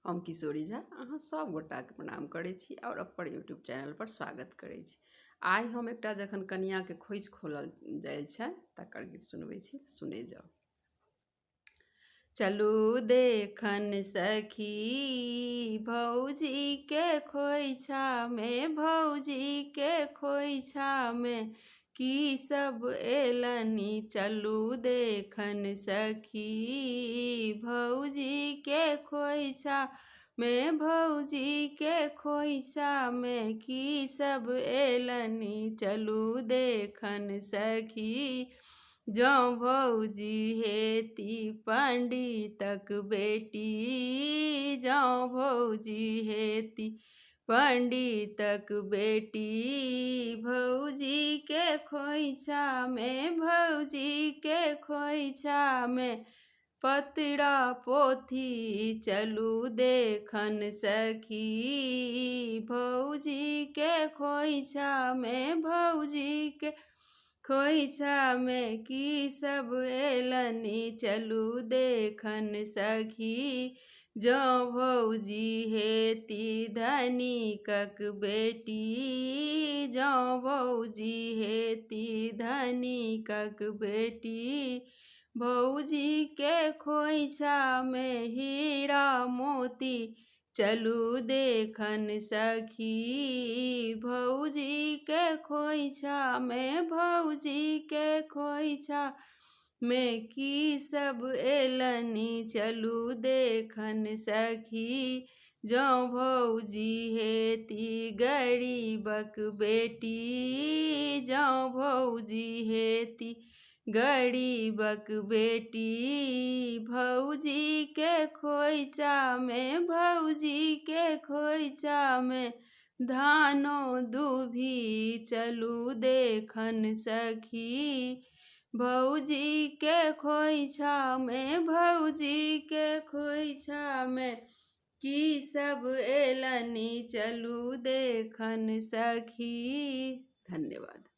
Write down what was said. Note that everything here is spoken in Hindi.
हम किशोरी झा अहाँ सब गोटाके प्रणाम करै छी और अपन यूट्यूब चैनल पर स्वागत करै छी। आइ हम एकटा जखन कनियाके खोइछ खोलल जाइ छै तकर गीत सुनबै छी, सुने जाउ। चलू देखन सखी भौजी के खोइछा में, भौजी के खोइछा में की सब एलनी। चलू देखन सखी भौजी के खोइछा में, भौजी के खोइछा में की सब एलनी। चलू देखन सखी जौ भौजी हेती पंडितक बेटी, जौ भौजी हेती पंडितक बेटी। भौजी के खोइछा में, भौजी के खोइछा में पतरा पोथी। चलू देखन सखी भौजी के खोइछा में, भौजी के खोइछा में की सब एलनी। चलू देखन सखी जौ भौजी हेती धनिकक बेटी, जौ भौजी हेती धनिकक बेटी। भौजी के खोइछा में हीरा मोती। चलू देखन सखी भौजी के खोइछा में, भौजी के खोइछा में की सब एलनी। चलू देखन सखी जौ भौजी हेती गरीबक बेटी, जौ भौजी हेती गरीबक बेटी। भौजी के खोइछा में, भौजी के खोइछा में धानो दुभी। चलू देखन सखी भौजी के खोइछा में, भौजी के खोइछा में की सब एलनी। चलू देखन सखी। धन्यवाद।